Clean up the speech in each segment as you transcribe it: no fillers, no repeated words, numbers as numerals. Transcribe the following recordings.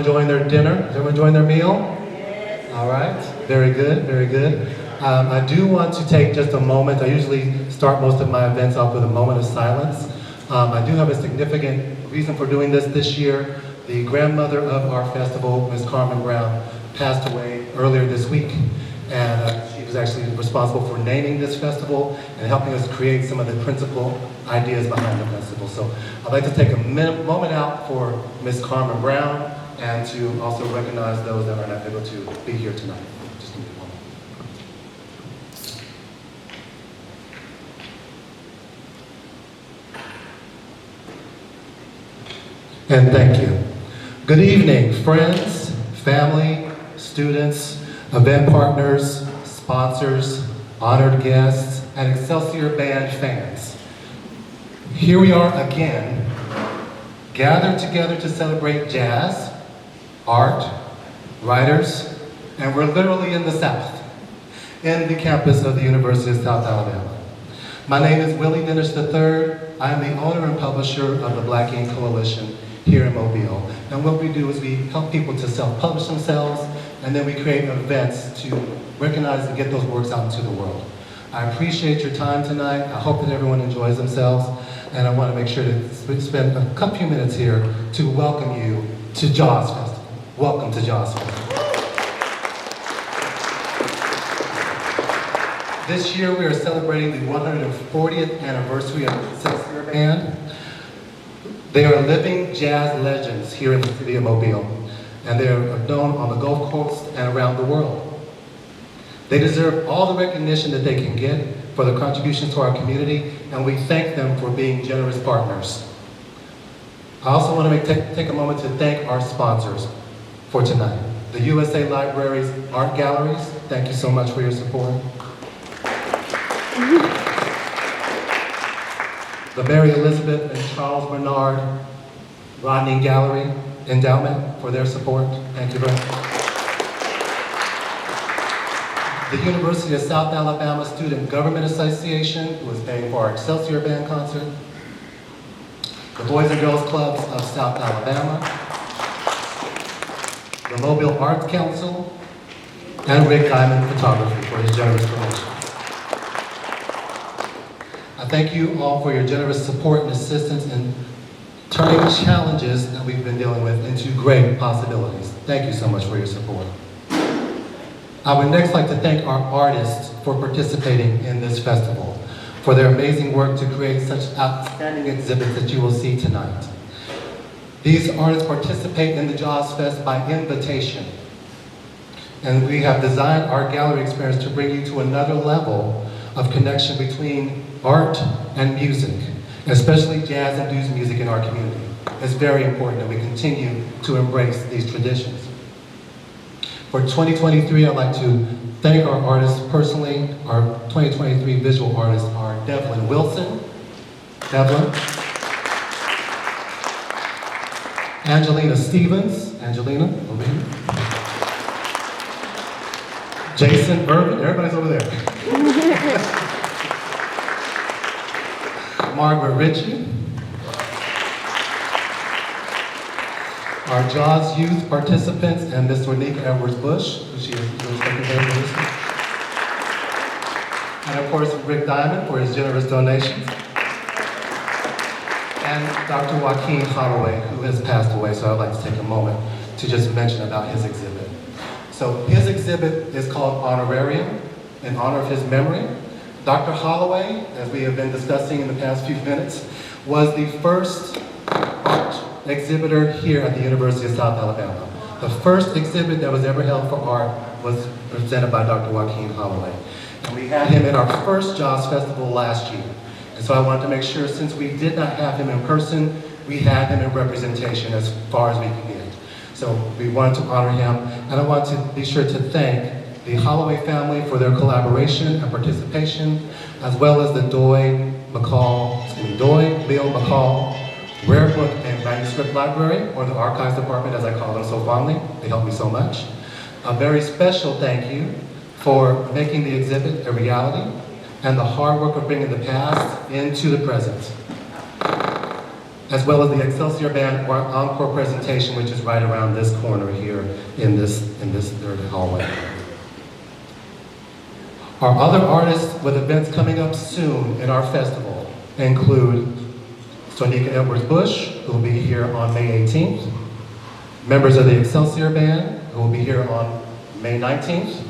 enjoying their dinner? Is everyone enjoying their meal? Yes. All right, very good, very good. I do want to take just a moment. I usually start most of my events off with a moment of silence. I do have a significant reason for doing this year. The grandmother of our festival, Ms. Carmen Brown, passed away earlier this week. And she was actually responsible for naming this festival and helping us create some of the principal ideas behind the festival. So I'd like to take a moment out for Ms. Carmen Brown and to also recognize those that are not able to be here tonight. Just give me a moment. And thank you. Good evening, friends, family, students, event partners, sponsors, honored guests, and Excelsior Band fans. Here we are again, gathered together to celebrate jazz, art, writers, and we're literally in the South, in the campus of the University of South Alabama. My name is Willie Dennis III. I am the owner and publisher of the Black Ink Coalition here in Mobile. And what we do is we help people to self-publish themselves, and then we create events to recognize and get those works out into the world. I appreciate your time tonight. I hope that everyone enjoys themselves, and I want to make sure to spend a few minutes here to welcome you to J.A.W.S Festival. Welcome to J.A.W.S Festival. This year we are celebrating the 140th anniversary of the Excelsior Band. They are living jazz legends here in the city of Mobile, and they are known on the Gulf Coast and around the world. They deserve all the recognition that they can get for their contributions to our community, and we thank them for being generous partners. I also want to take a moment to thank our sponsors for tonight. The USA Library's Art Galleries, thank you so much for your support. The Mary Elizabeth and Charles Bernard Rodney Gallery Endowment for their support. Thank you very much. The University of South Alabama Student Government Association, who is paying for our Excelsior Band concert. The Boys and Girls Clubs of South Alabama. The Mobile Arts Council, and Rick Diamond Photography for his generous donation. I thank you all for your generous support and assistance in turning challenges that we've been dealing with into great possibilities. Thank you so much for your support. I would next like to thank our artists for participating in this festival, for their amazing work to create such outstanding exhibits that you will see tonight. These artists participate in the J.A.W.S Fest by invitation, and we have designed our gallery experience to bring you to another level of connection between art and music, especially jazz and blues music in our community. It's very important that we continue to embrace these traditions. For 2023, I'd like to thank our artists personally. Our 2023 visual artists are Devlin Wilson, Angelina Stevens, Angelina, over here. Jason Irvin, everybody's over there. Margaret Ritchie. Our J.A.W.S youth participants and Ms. Renika Edwards-Bush, who she is secretary for this. And of course, Rick Diamond for his generous donations. And Dr. Joaquin Holloway, who has passed away, so I'd like to take a moment to just mention about his exhibit. So his exhibit is called Honorarium, in honor of his memory. Dr. Holloway, as we have been discussing in the past few minutes, was the first art exhibitor here at the University of South Alabama. The first exhibit that was ever held for art was presented by Dr. Joaquin Holloway. And we had him in our first J.A.W.S Festival last year. And so I wanted to make sure, since we did not have him in person, we had him in representation as far as we could get. So we wanted to honor him, and I want to be sure to thank the Holloway family for their collaboration and participation, as well as the Doyle McCall Rare Book and Manuscript Library, or the Archives Department as I call them so fondly. They helped me so much. A very special thank you for making the exhibit a reality and the hard work of bringing the past into the present. as well as the Excelsior Band encore presentation, which is right around this corner here in this third hallway. Our other artists with events coming up soon in our festival include J.A.W.S Bush, who will be here on May 18th, members of the Excelsior Band, who will be here on May 19th,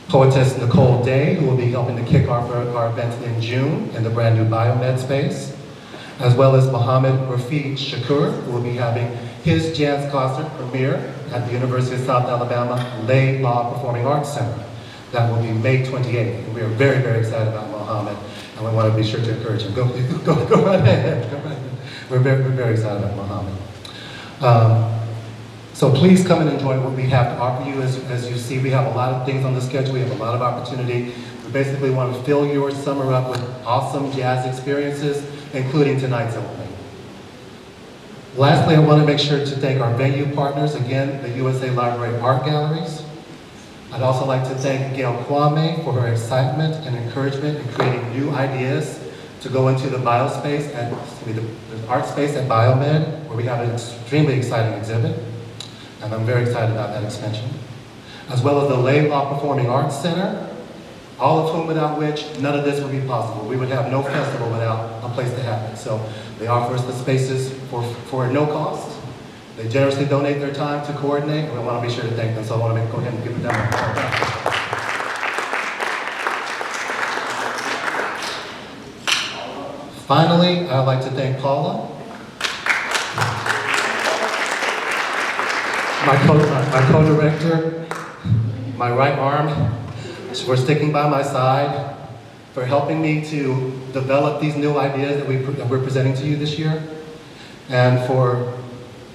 poetess Nicole Day, who will be helping to kick off our event in June in the brand new biomed space, as well as Mohammed Rafi Shakur, who will be having his jazz concert premiere at the University of South Alabama Lay Law Performing Arts Center. That will be May 28th. And we are very, very excited about Mohammed, and we want to be sure to encourage him. Go right ahead. Go right ahead. We're very excited about Mohammed. So please come and enjoy what we have to offer you. As you see, we have a lot of things on the schedule. We have a lot of opportunity. We basically want to fill your summer up with awesome jazz experiences, including tonight's opening. Lastly, I want to make sure to thank our venue partners, again, the USA Library Art Galleries. I'd also like to thank Gail Kwame for her excitement and encouragement in creating new ideas to go into the art space at Biomed, where we have an extremely exciting exhibit. And I'm very excited about that expansion. As well as the Lay Law Performing Arts Center, all of whom without which none of this would be possible. We would have no festival without a place to have it. So they offer us the spaces for no cost. They generously donate their time to coordinate, and we want to be sure to thank them. So I want to go ahead and give them a round. Finally, I'd like to thank Paula, my co-director, my right arm, for sticking by my side, for helping me to develop these new ideas that we're presenting to you this year, and for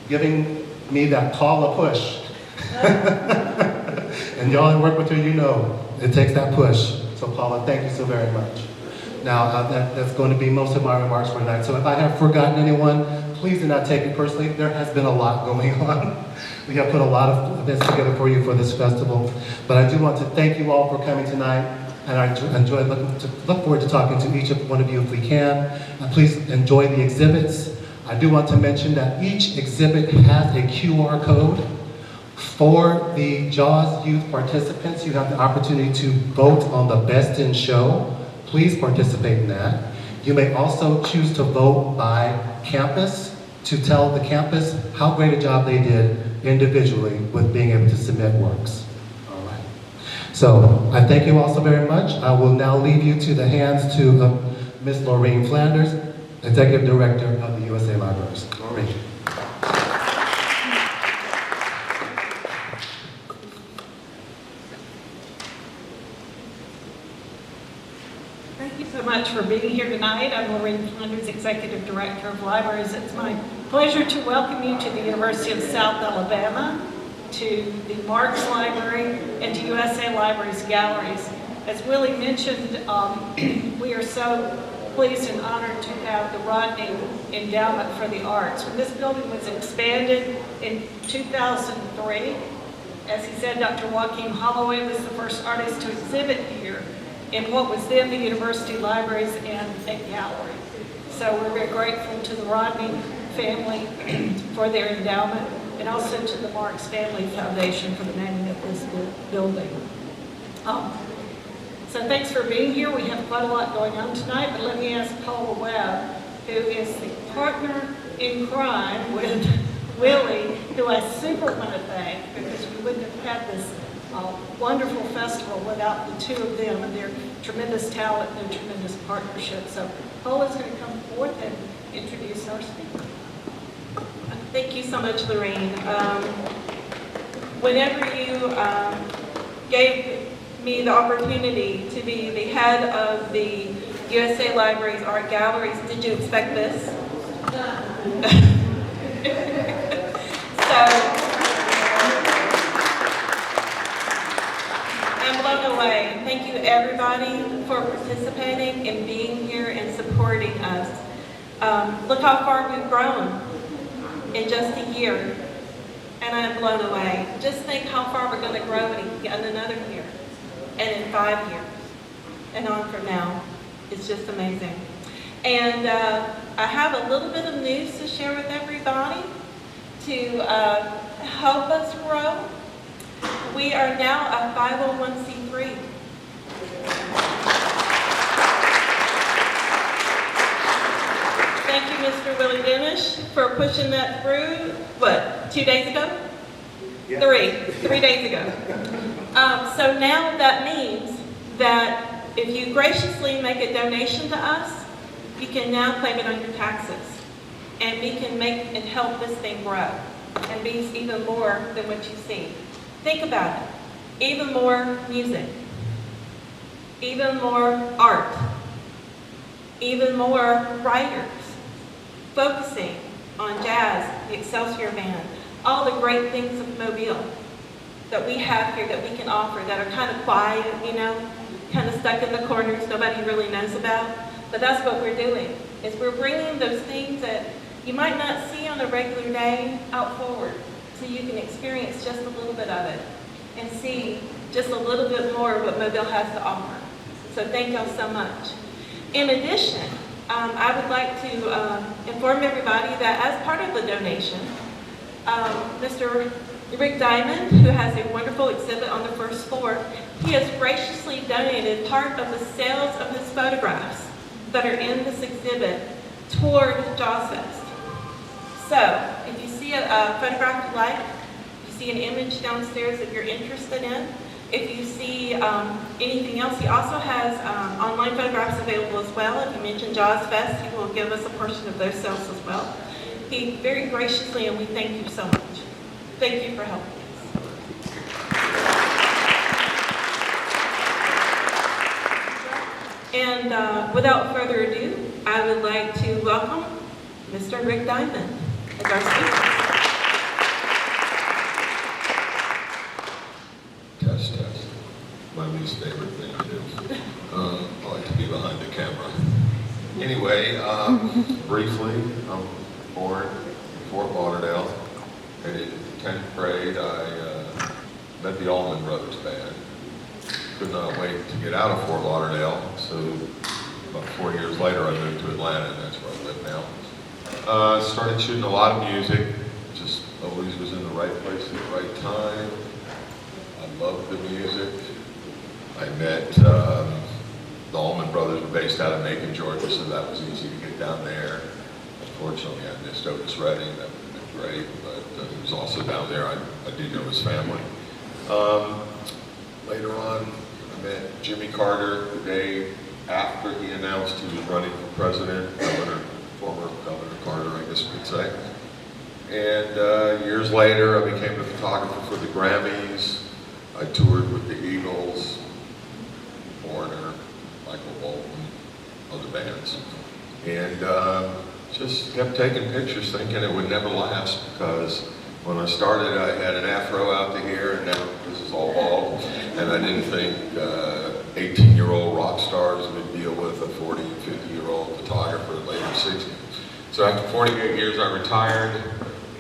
giving me that Paula push. And y'all that work with her, you know, it takes that push. So Paula, thank you so very much. Now, that's going to be most of my remarks for tonight. So if I have forgotten anyone, please do not take it personally. There has been a lot going on. We have put a lot of events together for you for this festival. But I do want to thank you all for coming tonight. And I look forward to talking to each one of you if we can. And please enjoy the exhibits. I do want to mention that each exhibit has a QR code. For the J.A.W.S youth participants, you have the opportunity to vote on the Best in Show. Please participate in that. You may also choose to vote by campus to tell the campus how great a job they did individually with being able to submit works. All right. So I thank you all so very much. I will now leave you to the hands to Ms. Laureen Flanders, Executive Director of the USA Libraries. Laureen. Thank you so much for being here tonight. I'm Laureen Flanders, Executive Director of Libraries. It's my pleasure to welcome you to the University of South Alabama, to the Marx Library, and to USA Libraries Galleries. As Willie mentioned, we are so pleased and honored to have the Rodney Endowment for the Arts. When this building was expanded in 2003, as he said, Dr. Joaquin Holloway was the first artist to exhibit here in what was then the University Libraries and a gallery. So we're very grateful to the Rodney family for their endowment, and also to the Marx Family Foundation for the naming of this building. So thanks for being here. We have quite a lot going on tonight, but let me ask Paula Webb, who is the partner in crime with Willie, who I super want to thank, because we wouldn't have had this wonderful festival without the two of them and their tremendous talent and their tremendous partnership. So Paula's going to come forth and introduce our speaker. Thank you so much, Lorraine. Whenever you gave me the opportunity to be the head of the USA Libraries Art Galleries, did you expect this? So, I'm blown away. Thank you everybody for participating and being here and supporting us. Look how far we've grown in just a year, and I'm blown away. Just think how far we're going to grow in another year, and in 5 years, and on from now. It's just amazing. And I have a little bit of news to share with everybody to help us grow. We are now a 501c3. Thank you, Mr. Willie Denish, for pushing that through, 2 days ago? Yeah. Three days ago. So now that means that if you graciously make a donation to us, you can now claim it on your taxes. And we can make and help this thing grow and be even more than what you see. Think about it. Even more music. Even more art. Even more writers. Focusing on jazz, the Excelsior Band, all the great things of Mobile that we have here that we can offer that are kind of quiet, kind of stuck in the corners, nobody really knows about. But that's what we're doing, is we're bringing those things that you might not see on a regular day out forward, so you can experience just a little bit of it and see just a little bit more of what Mobile has to offer. So thank y'all so much. In addition, I would like to inform everybody that as part of the donation, Mr. Rick Diamond, who has a wonderful exhibit on the first floor, he has graciously donated part of the sales of his photographs that are in this exhibit toward J.A.W.S. So, if you see a photograph you like, if you see an image downstairs that you're interested in, if you see anything else, he also has online photographs available as well. If you mention J.A.W.S, he will give us a portion of those sales as well. He very graciously, and we thank you so much. Thank you for helping us. And without further ado, I would like to welcome Mr. Rick Diamond as our speaker. Test. My least favorite thing to do. I like to be behind the camera. Anyway, briefly, I'm born in Fort Lauderdale, and in 10th grade I met the Allman Brothers Band. Could not wait to get out of Fort Lauderdale, so about 4 years later I moved to Atlanta, and that's where I live now. Started shooting a lot of music, just always was in the right place at the right time. I loved the music. I met the Allman Brothers were based out of Macon, Georgia, so that was easy to get down there. Unfortunately, I missed Otis Redding. That would have been great, but he was also down there. I do know his family. Later on, I met Jimmy Carter the day after he announced he was running for president, former Governor Carter, I guess we could say. And years later, I became the photographer for the Grammys. I toured with the Eagles, Foreigner, Michael Bolton, other bands. And just kept taking pictures thinking it would never last, because when I started I had an afro out to here, and now this is all bald. And I didn't think 18-year-old rock stars would deal with a 40 and 50-year-old photographer in later 60s. So after 48 years I retired,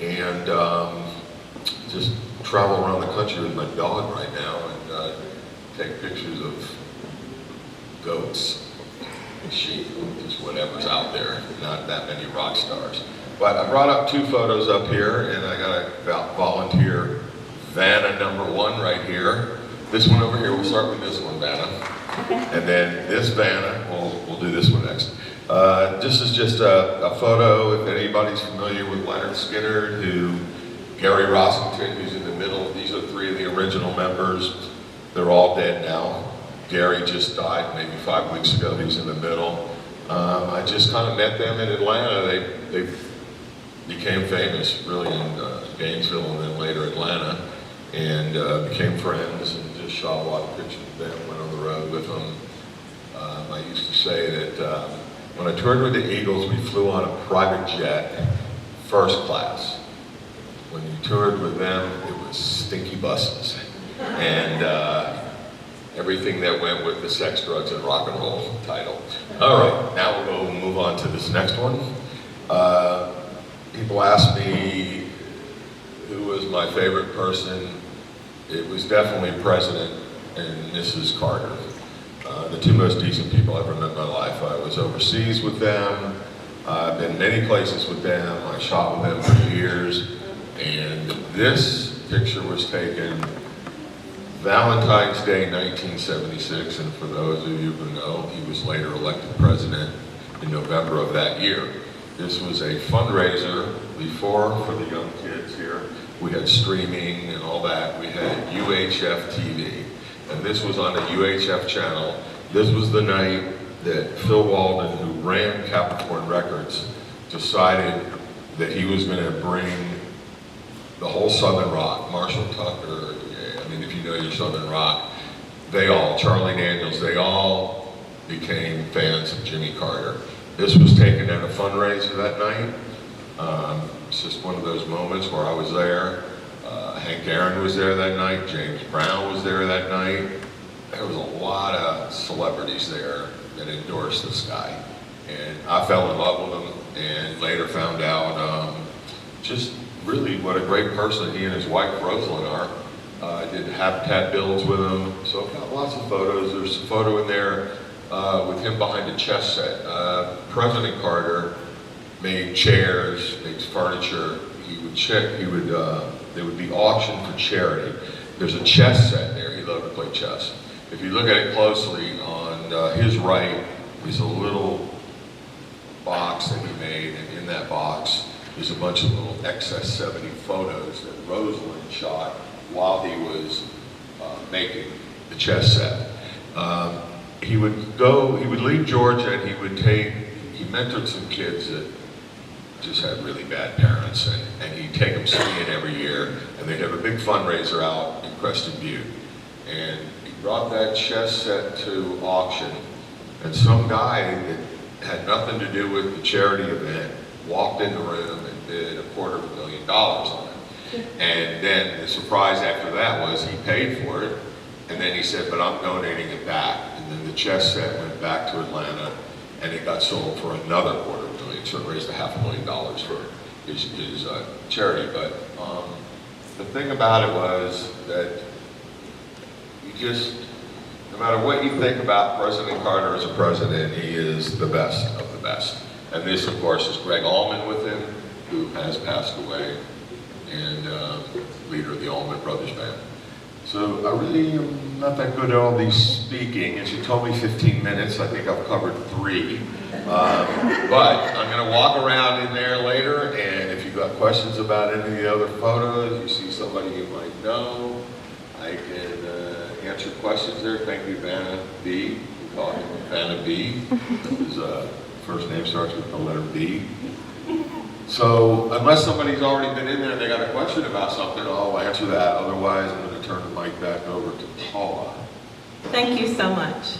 and just travel around the country with my dog right now and take pictures of goats, sheep, just whatever's out there, not that many rock stars. But I brought up 2 photos up here, and I got a volunteer Vanna #1 right here. This one over here, we'll start with this one, Vanna. And then this Vanna, we'll do this one next. This is just a photo, if anybody's familiar with Leonard Skinner, Gary Rossington, who's in the middle. These are 3 of the original members. They're all dead now. Gary just died maybe 5 weeks ago. He's in the middle. I just kind of met them in Atlanta. They became famous really in Gainesville and then later Atlanta, and became friends and just shot a lot of pictures of them, went on the road with them. I used to say that when I toured with the Eagles, we flew on a private jet, first class. When you toured with them, it was stinky buses. And everything that went with the sex, drugs, and rock and roll title. All right, now we'll move on to this next one. People ask me who was my favorite person. It was definitely President and Mrs. Carter. The 2 most decent people I've ever met in my life. I was overseas with them. I've been many places with them. I shot with them for years. And this picture was taken Valentine's Day 1976. And for those of you who know, he was later elected president in November of that year. This was a fundraiser before for the young kids here. We had streaming and all that. We had UHF TV. And this was on the UHF channel. This was the night that Phil Walden, who ran Capricorn Records, decided that he was going to bring the whole Southern Rock, Marshall Tucker, I mean, if you know your Southern Rock, Charlie Daniels, they all became fans of Jimmy Carter. This was taken at a fundraiser that night. It's just one of those moments where I was there. Hank Aaron was there that night. James Brown was there that night. There was a lot of celebrities there that endorsed this guy. And I fell in love with him and later found out just really what a great person he and his wife Rosalind are. I did habitat builds with him, so I've got lots of photos. There's a photo in there with him behind a chess set. President Carter made chairs, made furniture. They would be auctioned for charity. There's a chess set there. He loved to play chess. If you look at it closely, on his right is a little box that he made, and in that box is a bunch of little XS70 photos that Rosalind shot while he was making the chess set. He would leave Georgia and he mentored some kids that just had really bad parents, and he'd take them skiing every year, and they'd have a big fundraiser out in Crested Butte. And he brought that chess set to auction, and some guy that had nothing to do with the charity event walked in the room and bid $250,000 on it. And then the surprise after that was he paid for it, and then he said, but I'm donating it back. And then the chess set went back to Atlanta, and it got sold for another $250,000, so it raised $500,000 for his charity. But the thing about it was that no matter what you think about President Carter as a president, he is the best of the best. And this, of course, is Greg Allman with him, who has passed away, and leader of the Allman Brothers Band. So I really am not that good at all these speaking. As you told me 15 minutes, I think I've covered 3. But I'm going to walk around in there later, and if you've got questions about any of the other photos, you see somebody you might know, I can answer questions there. Thank you, Vanna B. We call him Vanna B. His first name starts with the letter B. So unless somebody's already been in there and they got a question about something, I'll answer that. Otherwise, I'm going to turn the mic back over to Paula. Thank you so much.